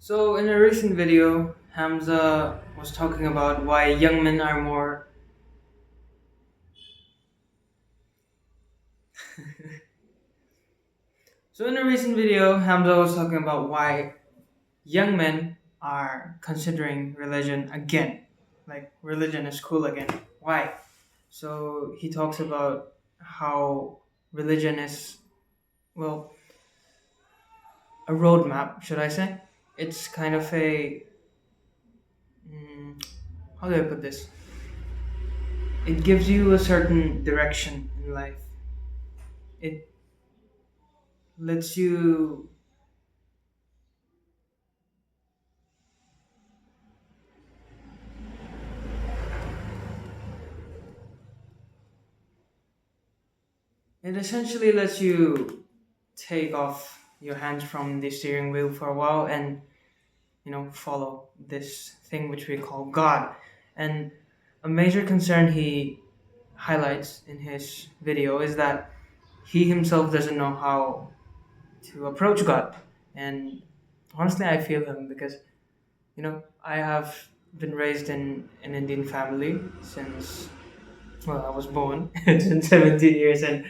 So, in a recent video, Hamza was talking about why young men are more. So, in a recent video, Hamza was talking about why young men are considering religion again. Like, religion is cool again. Why? So, he talks about how religion is, well, a roadmap, should I say? It's kind of a. Mm, how do I put this? It gives you a certain direction in life. It lets you. It essentially lets you take off your hands from the steering wheel for a while and follow this thing which we call God. And a major concern he highlights in his video is that he himself doesn't know how to approach God. And honestly, I feel him because I have been raised in an Indian family since I was born. It's been 17 years and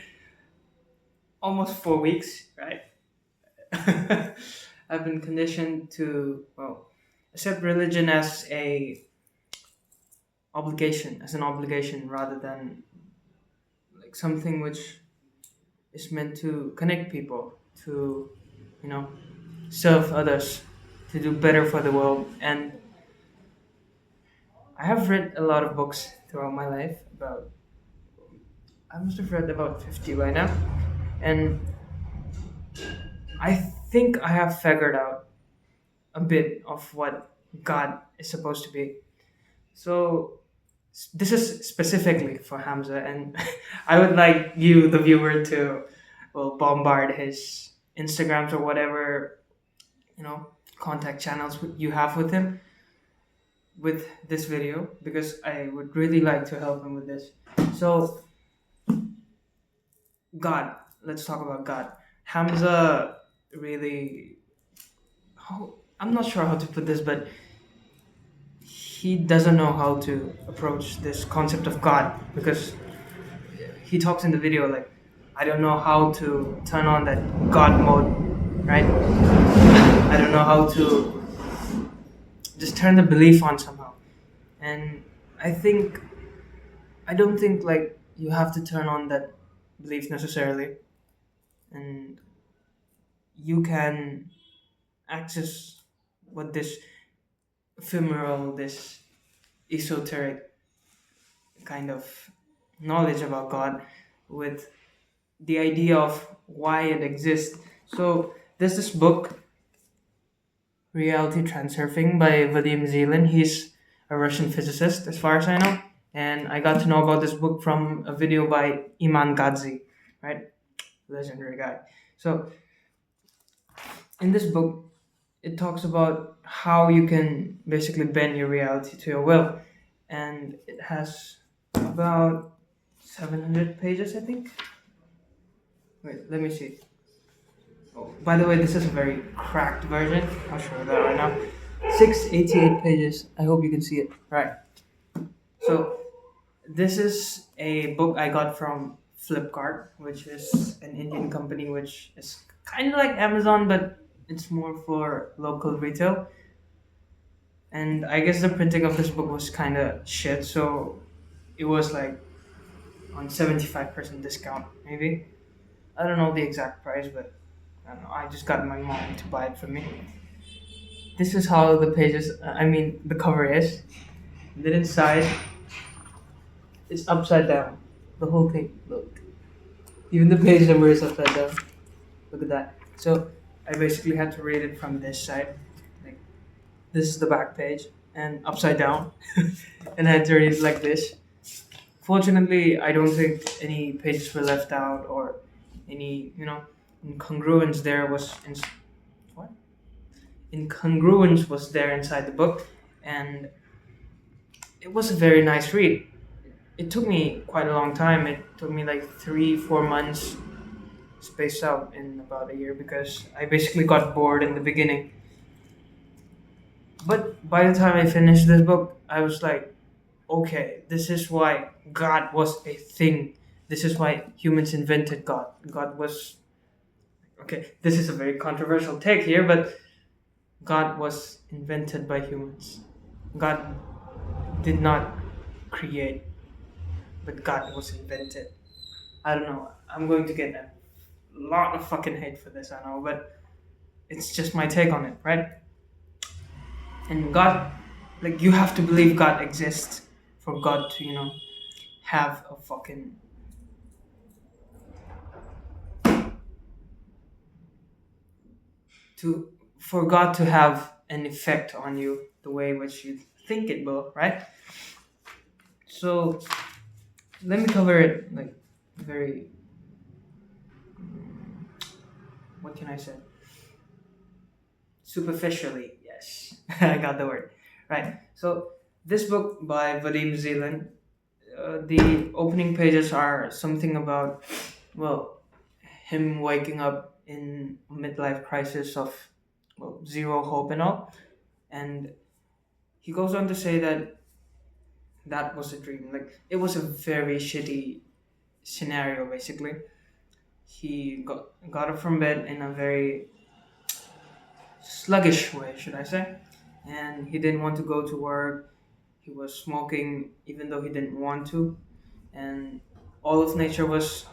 almost 4 weeks, right? I've been conditioned to accept religion as an obligation rather than like something which is meant to connect people, to you know serve others, to do better for the world. And I have read a lot of books throughout my life. About I must have read about 50 by now, and I think I have figured out a bit of what God is supposed to be. So this is specifically for Hamza, and I would like you, the viewer, to bombard his Instagrams or whatever you know contact channels you have with him with this video because I would really like to help him with this. So God, let's talk about God. Hamza really, I'm not sure how to put this, but he doesn't know how to approach this concept of God because he talks in the video like I don't know how to turn on that God mode, right? I don't know how to just turn the belief on somehow. And I think I don't think like you have to turn on that belief necessarily, and you can access what this ephemeral, this esoteric kind of knowledge about God with the idea of why it exists. So there's this book, Reality Transurfing by Vadim Zeland. He's a Russian physicist, as far as I know. And I got to know about this book from a video by Iman Gadzi, right? Legendary guy. So in this book, it talks about how you can basically bend your reality to your will. And it has about 700 pages, I think. Wait, let me see. Oh, by the way, this is a very cracked version. I'll show you that right now. 688 pages. I hope you can see it. Right. So, this is a book I got from Flipkart, which is an Indian company which is kind of like Amazon, but it's more for local retail. And I guess the printing of this book was kind of shit, so it was like on 75% discount, maybe. I don't know the exact price, but I don't know. I just got my mom to buy it for me. This is how the pages, the cover is. And then inside, it's upside down. The whole thing. Look. Even the page number is upside down. Look at that. So I basically had to read it from this side. Like, this is the back page and upside down. And I had to read it like this. Fortunately, I don't think any pages were left out or any, incongruence there was what? Incongruence was there inside the book, and it was a very nice read. It took me quite a long time. It took me like 3 4 months spaced out in about a year because I basically got bored in the beginning. But by the time I finished this book, I was like, okay, this is why God was a thing. This is why humans invented God. God was okay. This is a very controversial take here, but God was invented by humans. God did not create, but God was invented. I don't know. I'm going to get a lot of fucking hate for this, I know, but it's just my take on it, right? And God, like, you have to believe God exists for God to, have a fucking to for God to have an effect on you the way which you think it will, right? So let me cover it like very, what can I say? Superficially, yes. I got the word. Right. So this book by Vadim Zeland, the opening pages are something about, well, him waking up in a midlife crisis of, well, zero hope and all. And he goes on to say that that was a dream. Like, it was a very shitty scenario, basically. He got up from bed in a very sluggish way, should I say. And he didn't want to go to work. He was smoking even though he didn't want to. And all of nature was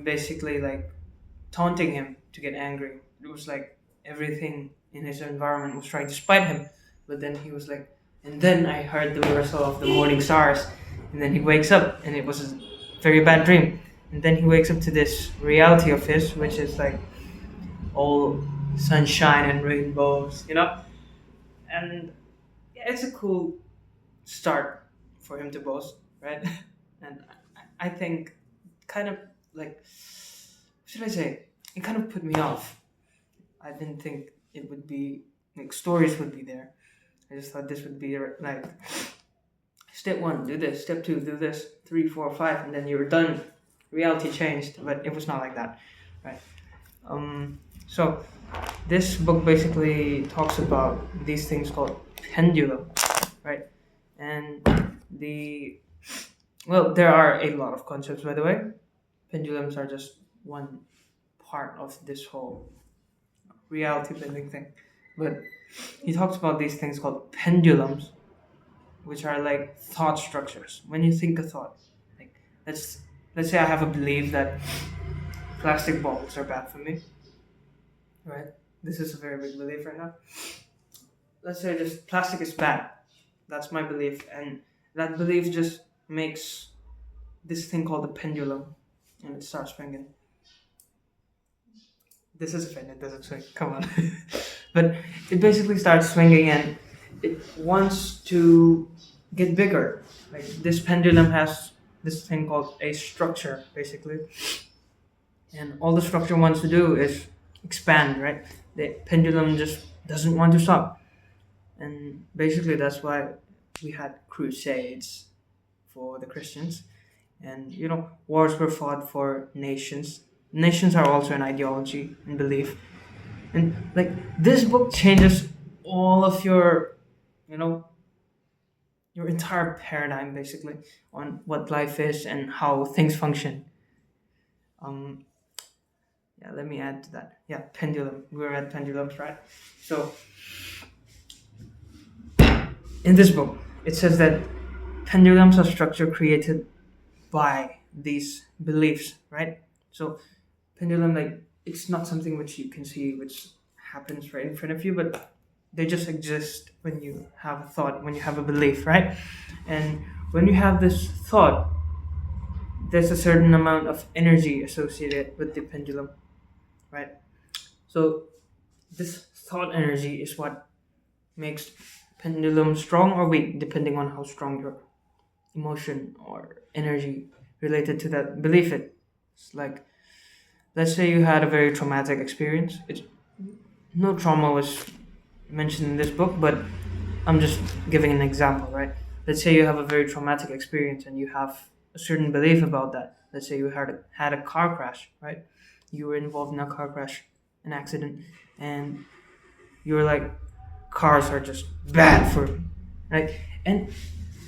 basically like taunting him to get angry. It was like everything in his environment was trying to spite him. But then he was like, and then I heard the whistle of the morning stars. And then he wakes up, and it was a very bad dream. And then he wakes up to this reality of his, which is like all sunshine and rainbows. And yeah, it's a cool start for him to boast, right? And I think kind of like, what should I say? It kind of put me off. I didn't think it would be like stories would be there. I just thought this would be like step one, do this. Step two, do this. Three, four, five, and then you were done. Reality changed, but it was not like that, right? So this book basically talks about these things called pendulum, right? And the well, there are a lot of concepts, by the way. Pendulums are just one part of this whole reality bending thing. But he talks about these things called pendulums, which are like thought structures. When you think a thought, like let's let's say I have a belief that plastic bottles are bad for me, right? This is a very big belief right now. Let's say just plastic is bad. That's my belief, and that belief just makes this thing called the pendulum, and it starts swinging. This is a fin. It doesn't swing. Come on, but it basically starts swinging, and it wants to get bigger. Like this pendulum has this thing called a structure, basically, and all the structure wants to do is expand. Right? The pendulum just doesn't want to stop, and basically that's why we had crusades for the Christians, and wars were fought for nations. Nations are also an ideology and belief, and like this book changes all of you know your entire paradigm basically on what life is and how things function. um yeah, let me add to that. Yeah, pendulum, we were at pendulums, right? So in this book it says that pendulums are structure created by these beliefs, right? So pendulum, like, it's not something which you can see which happens right in front of you, but they just exist when you have a thought, when you have a belief, right? And when you have this thought, there's a certain amount of energy associated with the pendulum, right? So this thought energy is what makes pendulum strong or weak depending on how strong your emotion or energy related to that belief it. It's like, let's say you had a very traumatic experience. It's no trauma was mentioned in this book, but I'm just giving an example, right? Let's say you have a very traumatic experience and you have a certain belief about that. Let's say you had a car crash, right? You were involved in a car crash, an accident, and you were like, cars are just bad for me, right? And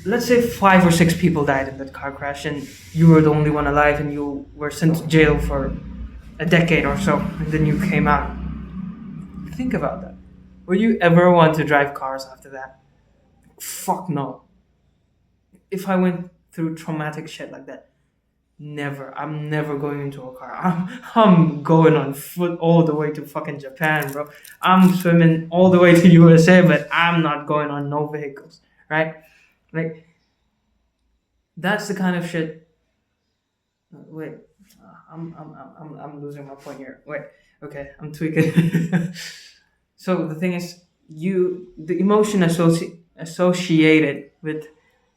let's say 5 or 6 people died in that car crash, and you were the only one alive, and you were sent to jail for a decade or so, and then you came out. Think about that. Would you ever want to drive cars after that? Fuck no. If I went through traumatic shit like that, never. I'm never going into a car. I'm going on foot all the way to fucking Japan, bro. I'm swimming all the way to USA, but I'm not going on no vehicles, right? Like that's the kind of shit. Wait, I'm losing my point here. Wait, okay, I'm tweaking. So the thing is, the emotion associated with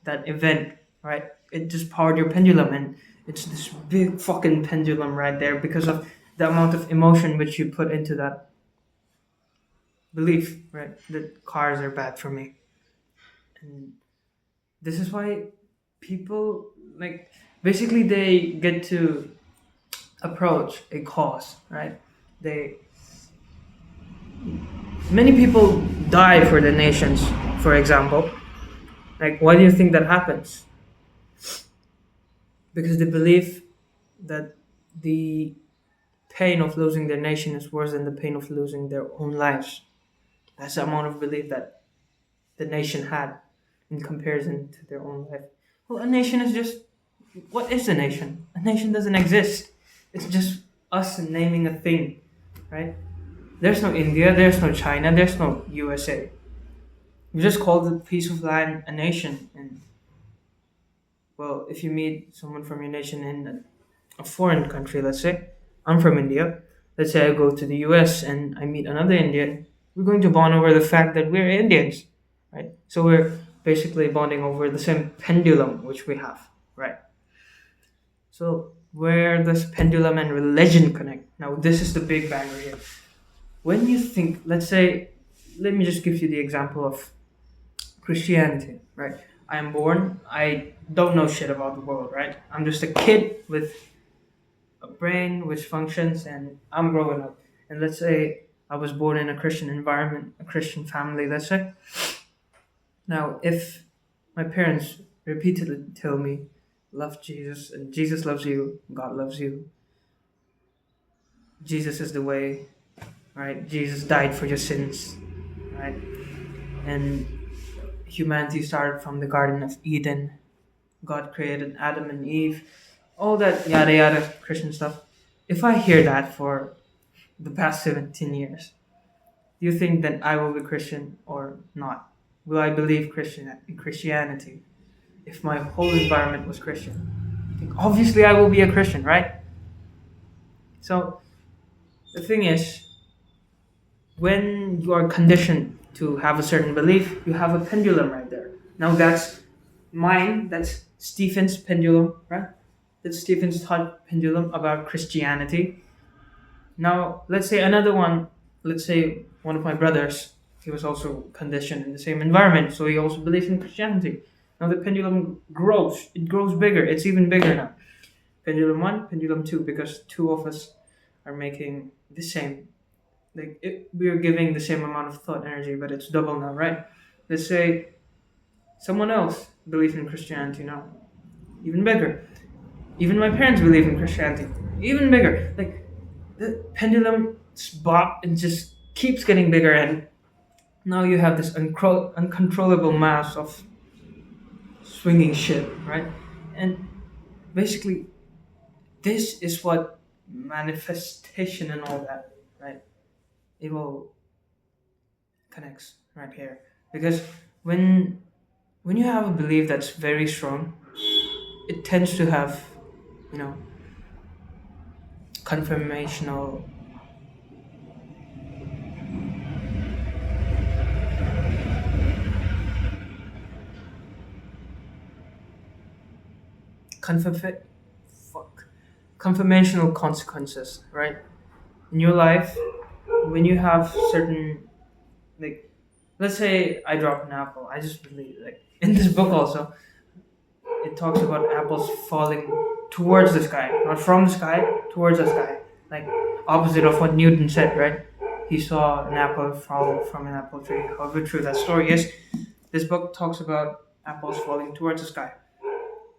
that event, right? It just powered your pendulum, and it's this big fucking pendulum right there because of the amount of emotion which you put into that belief, right? That cars are bad for me, and this is why people like basically they get to approach a cause, right? They Many people die for the nations, for example. Like, why do you think that happens? Because they believe that the pain of losing their nation is worse than the pain of losing their own lives. That's the amount of belief that the nation had in comparison to their own life. Well, a nation is just what is a nation? A nation doesn't exist. It's just us naming a thing, right? There's no India, there's no China, there's no USA. We just call the piece of land a nation. And well, if you meet someone from your nation in a foreign country, let's say, I'm from India. Let's say I go to the US and I meet another Indian. We're going to bond over the fact that we're Indians, right? So we're basically bonding over the same pendulum which we have, right? So where does pendulum and religion connect? Now this is the big banger here. When you think, let's say, let me just give you the example of Christianity, right? I am born, I don't know shit about the world, right? I'm just a kid with a brain which functions, and I'm growing up. And let's say I was born in a Christian environment, a Christian family, let's say. Now, if my parents repeatedly tell me, love Jesus, and Jesus loves you, God loves you, Jesus is the way, right? Jesus died for your sins, right? And humanity started from the Garden of Eden. God created Adam and Eve, all that yada yada Christian stuff. If I hear that for the past 17 years, do you think that I will be Christian or not? Will I believe Christianity if my whole environment was Christian? I think obviously I will be a Christian, right? So the thing is, when you are conditioned to have a certain belief, you have a pendulum right there. Now that's mine, that's Stephen's pendulum, right? That's Stephen's thought pendulum about Christianity. Now, let's say another one, let's say one of my brothers, he was also conditioned in the same environment, so he also believes in Christianity. Now the pendulum grows, it grows bigger, it's even bigger now. Pendulum 1, pendulum 2, because two of us are making the same. We are giving the same amount of thought energy, but it's double now, right? Let's say someone else believes in Christianity now, even bigger. Even my parents believe in Christianity, even bigger. Like the pendulum spot and just keeps getting bigger, and now you have this uncontrollable mass of swinging shit, right? And basically, this is what manifestation and all that, right? It will connects right here because when you have a belief that's very strong, it tends to have, you know, confirmational confirm fuck confirmational consequences, right? In your life, when you have certain, like, let's say I drop an apple, I just believe, like, in this book also it talks about apples falling towards the sky, not from the sky, towards the sky, like opposite of what Newton said, right? he saw an apple fall from an apple tree. However true that story is, this book talks about apples falling towards the sky.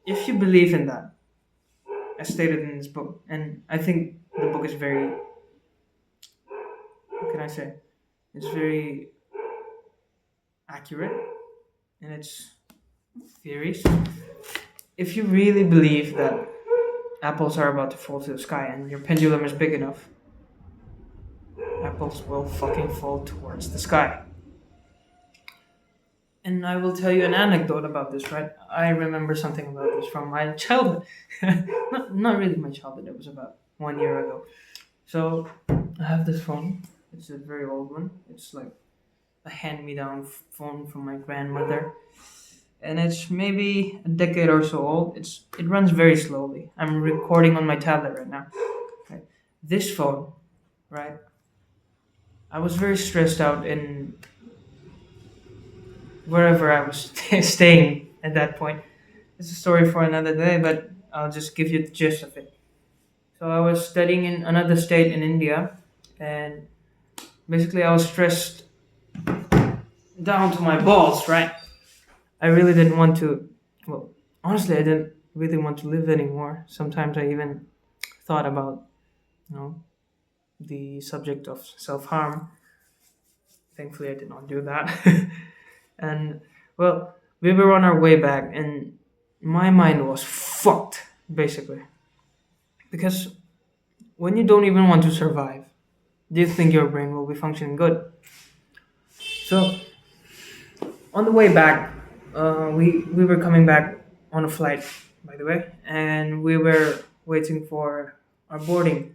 If you believe in that, as stated in this book, and I think the book is very, what can I say? It's very accurate in its theories. If you really believe that apples are about to fall to the sky and your pendulum is big enough, apples will fucking fall towards the sky. And I will tell you an anecdote about this, right? I remember something about this from my childhood. Not really my childhood, it was about 1 year ago. So I have this phone. It's a very old one. It's like a hand me down phone from my grandmother. And it's maybe a decade or so old. It runs very slowly. I'm recording on my tablet right now. Right? This phone, right? I was very stressed out in wherever I was staying at that point. It's a story for another day, but I'll just give you the gist of it. So I was studying in another state in India, and basically I was stressed down to my balls, right? I really didn't want to, well, honestly, I didn't really want to live anymore. Sometimes I even thought about, you know, the subject of self harm. Thankfully, I did not do that. And, well, we were on our way back, and my mind was fucked, basically. Because when you don't even want to survive, do you think your brain will be functioning good? So, on the way back, we were coming back on a flight, by the way, and we were waiting for our boarding,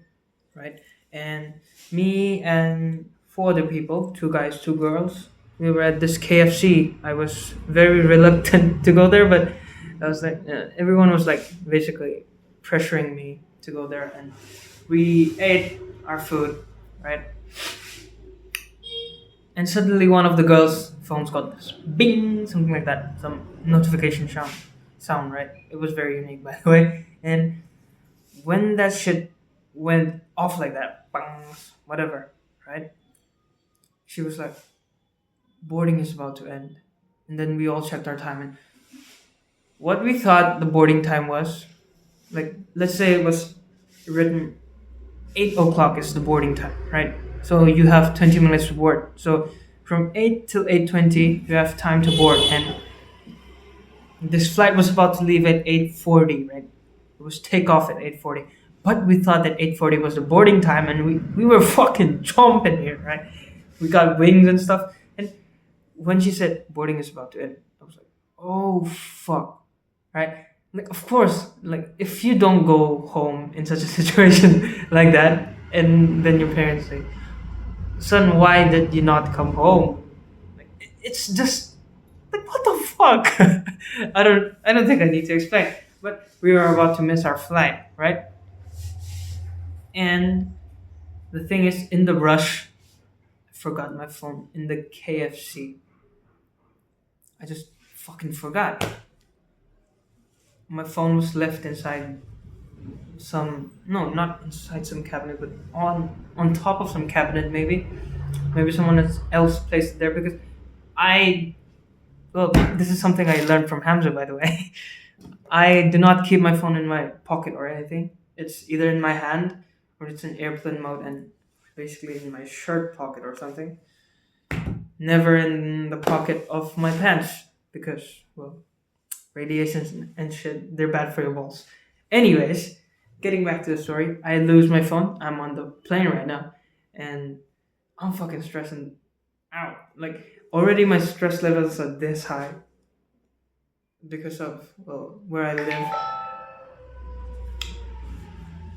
right? And me and four other people, two guys, two girls, we were at this KFC. I was very reluctant to go there, but I was like, everyone was like basically pressuring me to go there, and we ate our food, right? And suddenly one of the girls' phones got this bing, something like that, some notification sound, right? It was very unique, by the way. And when that shit went off like that, bang, whatever, right? She was like, boarding is about to end. And then we all checked our time, and what we thought the boarding time was, like, let's say it was written 8 o'clock is the boarding time, right? So you have 20 minutes to board. So from 8 till 8:20, you have time to board. And this flight was about to leave at 8:40, right? It was takeoff at 8:40. But we thought that 8:40 was the boarding time, and we were fucking jumping here, right? We got wings and stuff. And when she said boarding is about to end, I was like, oh fuck, right? Like, of course, like if you don't go home in such a situation like that, and then your parents say, son, why did you not come home? Like, it's just like, what the fuck? I don't think I need to explain. But we were about to miss our flight, right? And the thing is, in the rush, I forgot my phone in the KFC. I just fucking forgot. My phone was left inside some, no, not inside some cabinet, but on top of some cabinet, maybe someone else placed it there, because I, well, this is something I learned from Hamza, by the way. I do not keep my phone in my pocket or anything. It's either in my hand or it's in airplane mode and basically in my shirt pocket or something. Never in the pocket of my pants because, well, radiations and shit, they're bad for your balls. Anyways, getting back to the story, I lose my phone. I'm on the plane right now and I'm fucking stressing out. Like, already my stress levels are this high because of, well, where I live.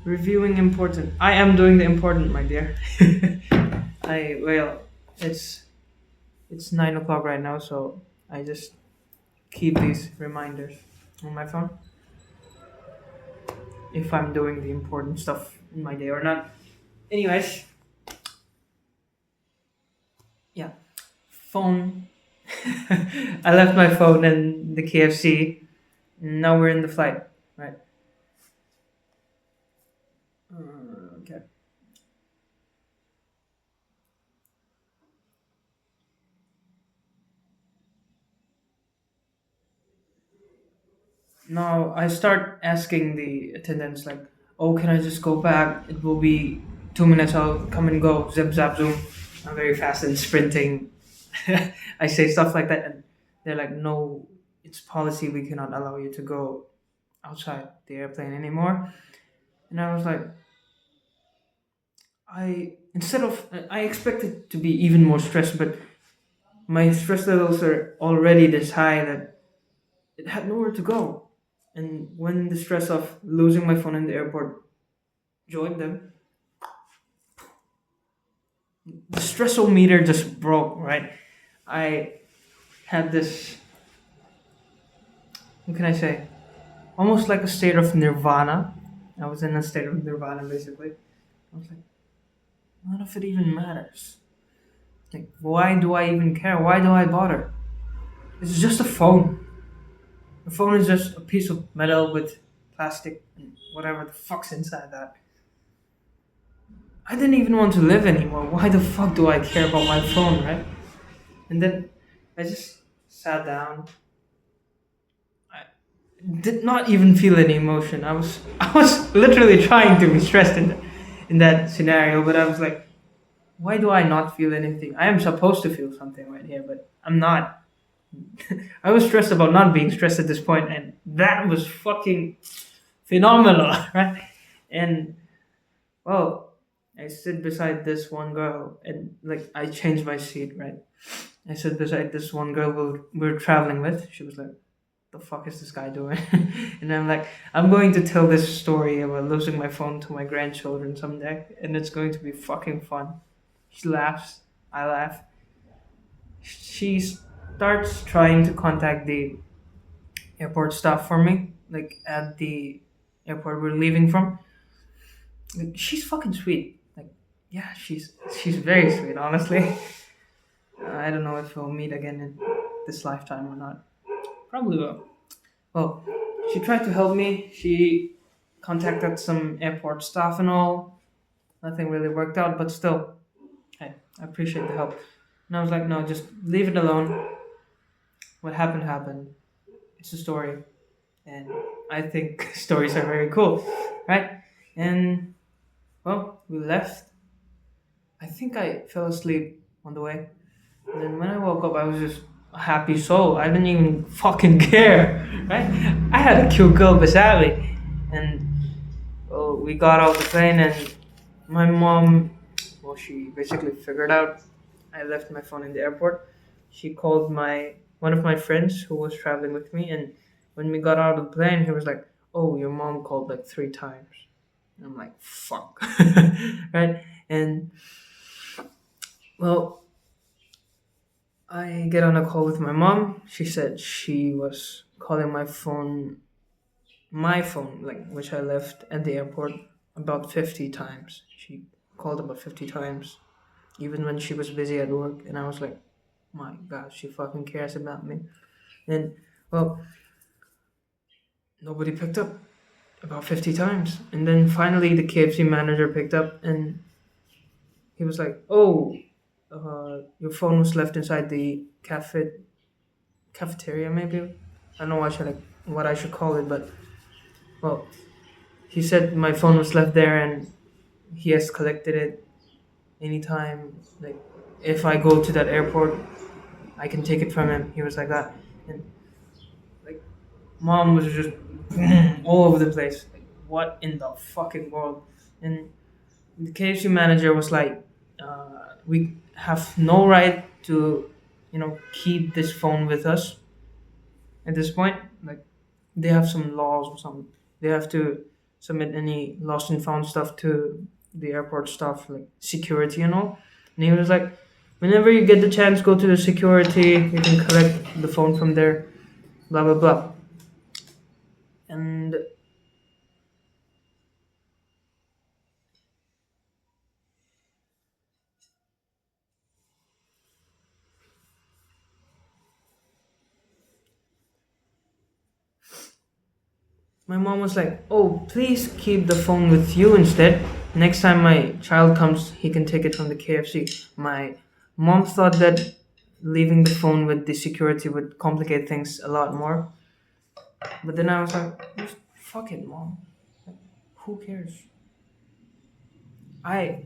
Reviewing important. I am doing the important, my dear. It's 9 o'clock right now, so I just keep these reminders on my phone if I'm doing the important stuff in my day or not. Anyways, yeah, phone. I left my phone in the KFC. Now we're in the flight, right? Okay. Now I start asking the attendants like, "Oh, can I just go back? It will be 2 minutes. I'll come and go. Zip zap zoom." I'm very fast in sprinting. I say stuff like that, and they're like, "No, it's policy. We cannot allow you to go outside the airplane anymore." And I was like, I expected to be even more stressed, but my stress levels are already this high that it had nowhere to go. And when the stress of losing my phone in the airport joined them, the stressometer just broke, right? I had this, what can I say, almost like a state of nirvana. I was in a state of nirvana basically. I was like, none of it even matters. Like, why do I even care? Why do I bother? It's just a phone. The phone is just a piece of metal with plastic and whatever the fuck's inside that. I didn't even want to live anymore. Why the fuck do I care about my phone, right? And then I just sat down. I did not even feel any emotion. I was literally trying to be stressed in that scenario, but I was like, why do I not feel anything? I am supposed to feel something right here, but I'm not. I was stressed about not being stressed at this point, and that was fucking phenomenal, right? And well, I sit beside this one girl, and like I changed my seat, right? I sit beside this one girl we were traveling with. She was like, "The fuck is this guy doing?" And I'm like, "I'm going to tell this story about losing my phone to my grandchildren someday, and it's going to be fucking fun." She laughs. I laugh. She starts trying to contact the airport staff for me, like at the airport we're leaving from. Like, she's fucking sweet. Like, yeah, she's very sweet. Honestly, I don't know if we'll meet again in this lifetime or not. Probably will. Well, she tried to help me. She contacted some airport staff and all. Nothing really worked out, but still, hey, I appreciate the help. And I was like, no, just leave it alone. What happened happened. It's a story, and I think stories are very cool, right? And well, we left. I think I fell asleep on the way. And then when I woke up, I was just a happy soul. I didn't even fucking care, right? I had a cute girl beside me, and well, we got off the plane, and my mom, well, she basically figured out I left my phone in the airport. She called my one of my friends who was traveling with me, and when we got out of the plane, he was like, "Oh, your mom called like 3 times." And I'm like, "Fuck," right? And well, I get on a call with my mom. She said she was calling my phone, like which I left at the airport, about 50 times. She called about 50 times, even when she was busy at work. And I was like, my God, she fucking cares about me. And well, nobody picked up about 50 times. And then finally, the KFC manager picked up and he was like, oh, your phone was left inside the cafeteria, maybe. I don't know what I should call it, but well, he said my phone was left there and he has collected it anytime. Like, if I go to that airport, I can take it from him. He was like that. And like, mom was just all over the place. Like, what in the fucking world? And the KFC manager was like, we have no right to, keep this phone with us at this point. Like, they have some laws or something. They have to submit any lost and found stuff to the airport staff, like security and all. And he was like, whenever you get the chance, go to the security. You can collect the phone from there. Blah blah blah. And my mom was like, "Oh, please keep the phone with you instead. Next time my child comes, he can take it from the KFC." My mom thought that leaving the phone with the security would complicate things a lot more. But then I was like, just fuck it, mom. Who cares? I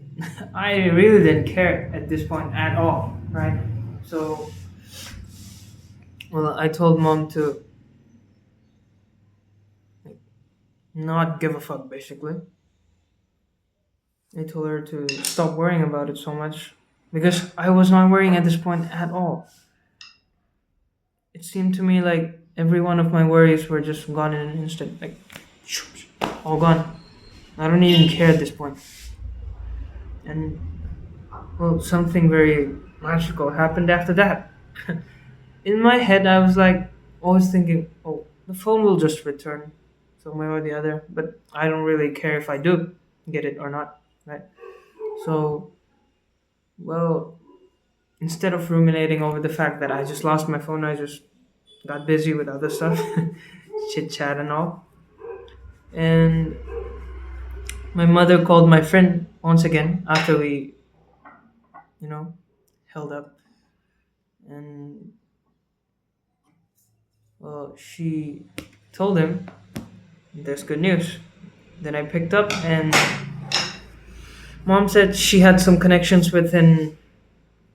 I really didn't care at this point at all, right? So, well, I told mom to not give a fuck, basically. I told her to stop worrying about it so much because I was not worrying at this point at all. It seemed to me like every one of my worries were just gone in an instant, like all gone. I don't even care at this point. And well, something very magical happened after that. In my head, I was like always thinking, oh, the phone will just return some way or the other, but I don't really care if I do get it or not, right? So, well, instead of ruminating over the fact that I just lost my phone, I just got busy with other stuff, chit chat and all. And my mother called my friend once again after we, you know, held up. And well, she told him there's good news. Then I picked up, and mom said she had some connections with an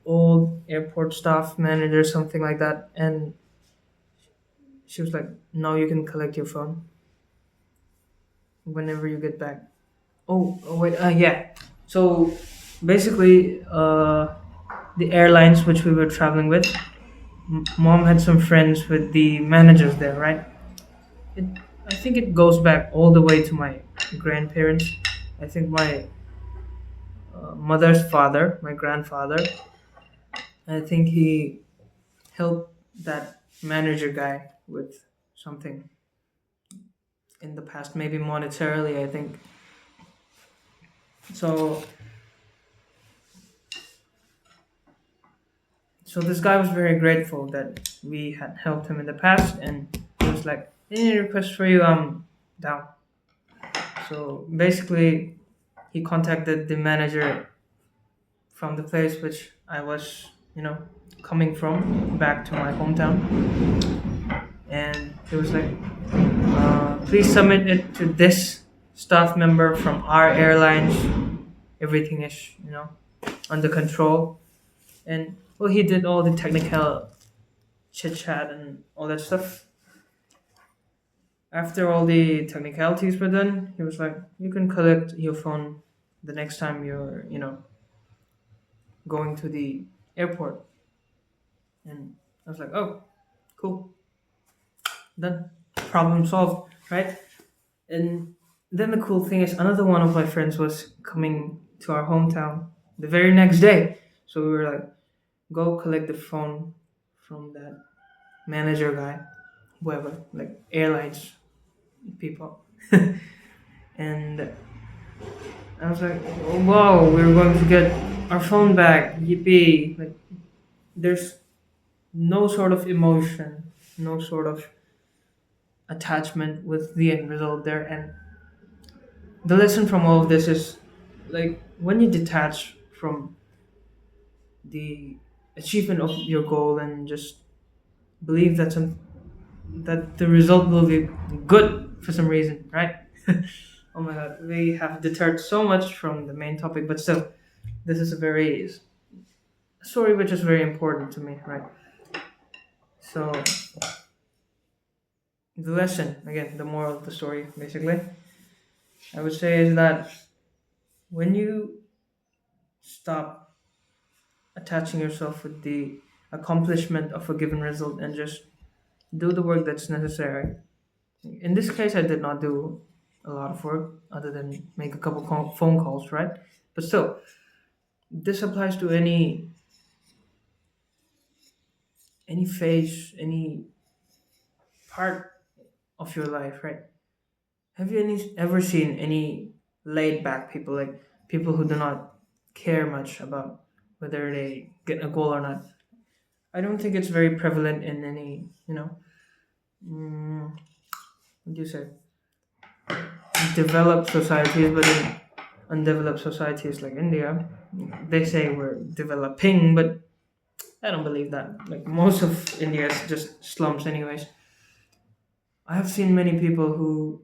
old airport staff manager, something like that. And she was like, now you can collect your phone whenever you get back. Oh wait, yeah. So basically, the airlines which we were traveling with, mom had some friends with the managers there, right? It, I think it goes back all the way to my grandparents. I think my mother's father, my grandfather, I think he helped that manager guy with something in the past, maybe monetarily, I think. So, so this guy was very grateful that we had helped him in the past, and he was like, "Any request for you? I'm down." So basically, he contacted the manager from the place which I was, coming from back to my hometown, and he was like, "Please submit it to this staff member from our airlines. Everything is, under control." And well, he did all the technical chit chat and all that stuff. After all the technicalities were done, he was like, "You can collect your phone the next time you're, going to the airport." And I was like, "Oh, cool, done, problem solved, right?" And then the cool thing is, another one of my friends was coming to our hometown the very next day. So we were like, "Go collect the phone from that manager guy, whoever, like airlines people." And I was like, "Oh, whoa, we're going to get our phone back, yippee!" Like, there's no sort of emotion, no sort of attachment with the end result there. And the lesson from all of this is like when you detach from the achievement of your goal and just believe that the result will be good for some reason, right? Oh my god, we have deterred so much from the main topic, but still, this is a very story which is very important to me, right? So the lesson, again, the moral of the story, basically, I would say is that when you stop attaching yourself with the accomplishment of a given result and just do the work that's necessary. In this case, I did not do a lot of work other than make a couple phone calls, right? But still, this applies to any phase, any part of your life, right? Have you ever seen any laid back people, like people who do not care much about whether they get a goal or not? I don't think it's very prevalent in any, what do you say, developed societies, but in undeveloped societies like India, they say we're developing, but I don't believe that. Like most of India is just slums, anyways. I have seen many people who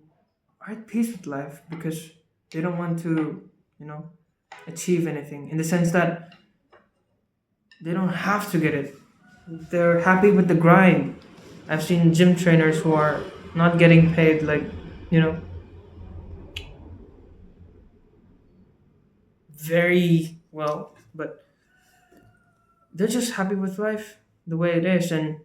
are at peace with life because they don't want to, you know, achieve anything in the sense that they don't have to get it. They're happy with the grind. I've seen gym trainers who are not getting paid like, you know, very well, but they're just happy with life the way it is, and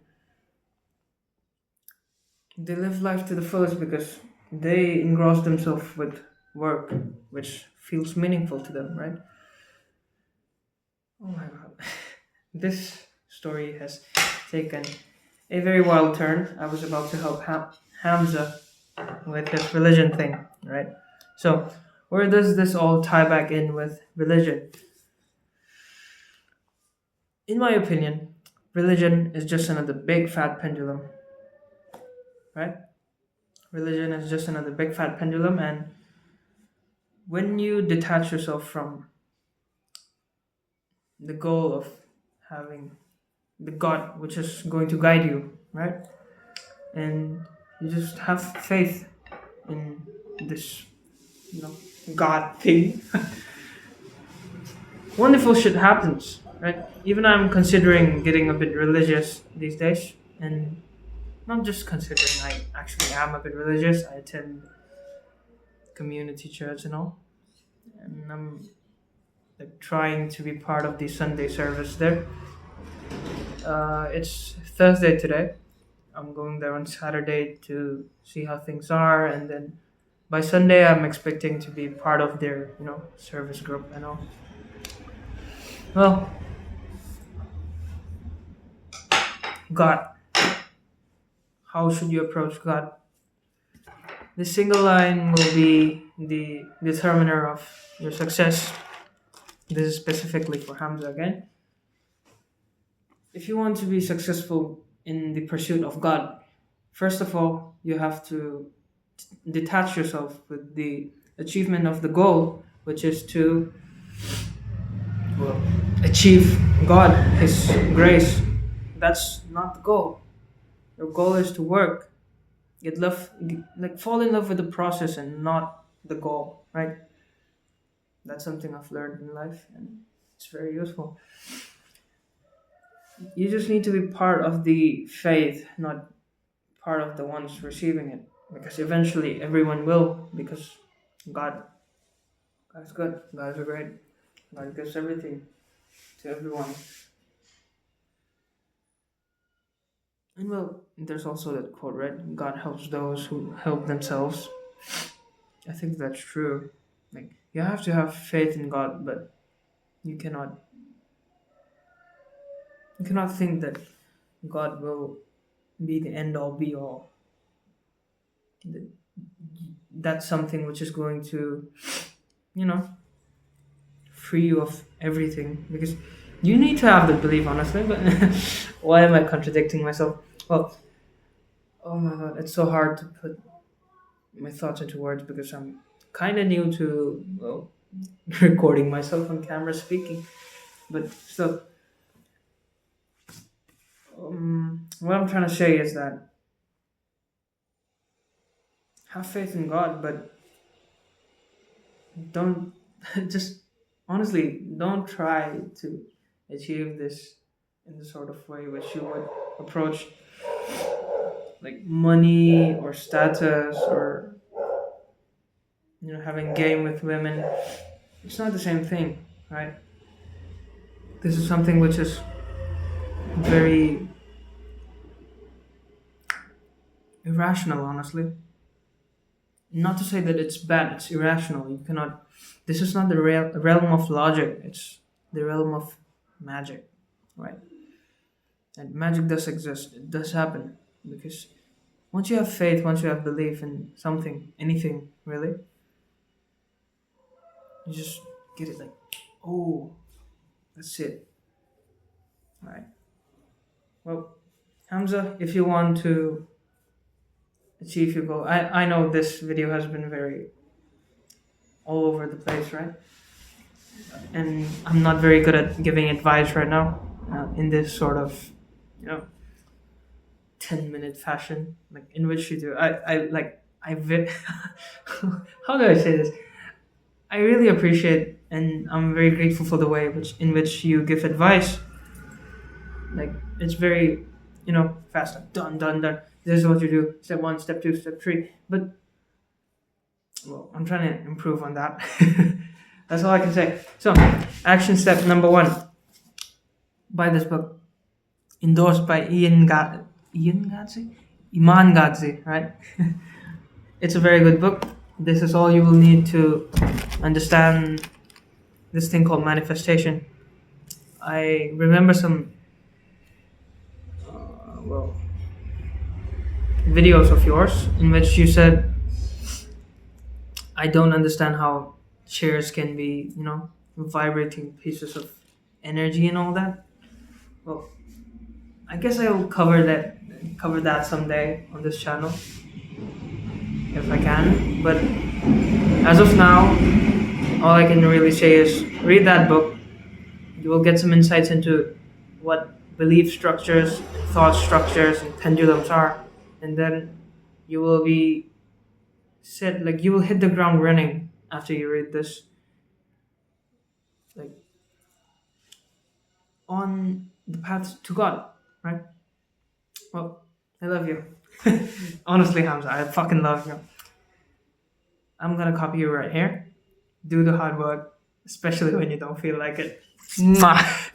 they live life to the fullest because they engross themselves with work, which feels meaningful to them, right? Oh my god. This story has taken a very wild turn. I was about to help Hamza with his religion thing, right? So, where does this all tie back in with religion? In my opinion, religion is just another big fat pendulum, right? Religion is just another big fat pendulum, and when you detach yourself from the goal of having the God which is going to guide you, right? And you just have faith in this, you know, God thing. Wonderful shit happens, right? Even I'm considering getting a bit religious these days, and not just considering, I actually am a bit religious. I attend community church and all, and I'm like trying to be part of the Sunday service there. It's Thursday today. I'm going there on Saturday to see how things are, and then by Sunday I'm expecting to be part of their, service group and all. Well, God, how should you approach God? The single line will be the determiner of your success. This is specifically for Hamza again. If you want to be successful in the pursuit of God, first of all, you have to detach yourself with the achievement of the goal, which is to, well, achieve God, His grace. That's not the goal. Your goal is to work, fall in love with the process and not the goal, right? That's something I've learned in life, and it's very useful. You just need to be part of the faith, not part of the ones receiving it, because eventually everyone will, because God, God's good, God's great, God gives everything to everyone. And well, there's also that quote, right? God helps those who help themselves. I think that's true. Like, you have to have faith in God, but you cannot you cannot think that God will be the end all be all. Th- That's something which is going to, you know, free you of everything, because you need to have the belief, honestly. But why am I contradicting myself? Well, oh my god, it's so hard to put my thoughts into words because I'm kind of new to, well, recording myself on camera speaking. But still, what I'm trying to say is that have faith in God, but don't just honestly don't try to achieve this in the sort of way which you would approach like money or status or having game with women. It's not the same thing, right? This is something which is very irrational, honestly. Not to say that it's bad, it's irrational. You cannot, this is not the realm of logic, it's the realm of magic, right? And magic does exist, it does happen. Because once you have faith, once you have belief in something, anything really, you just get it like, oh, that's it, right? Well, Hamza, if you want to achieve your goal, I know this video has been very all over the place, right? And I'm not very good at giving advice right now in this sort of, you know, 10-minute fashion, like in which you do. How do I say this? I really appreciate and I'm very grateful for the way in which you give advice. Like it's very, fast. Like, done, done, done. This is what you do. Step one, step two, step three. But well, I'm trying to improve on that. That's all I can say. So, action step number one: buy this book, endorsed by Ian Gadzi, Iman Gadzi, right? It's a very good book. This is all you will need to understand this thing called manifestation. I remember some well videos of yours in which you said, I don't understand how chairs can be, vibrating pieces of energy and all that. Well, I guess I will cover that someday on this channel if I can. But as of now, all I can really say is read that book. You will get some insights into what belief structures, thought structures, and pendulums are, and then you will be set like you will hit the ground running after you read this, like on the path to God, right? Well, I love you. Honestly, Hamza, I fucking love you. I'm gonna copy you right here. Do the hard work, especially when you don't feel like it. Mwah.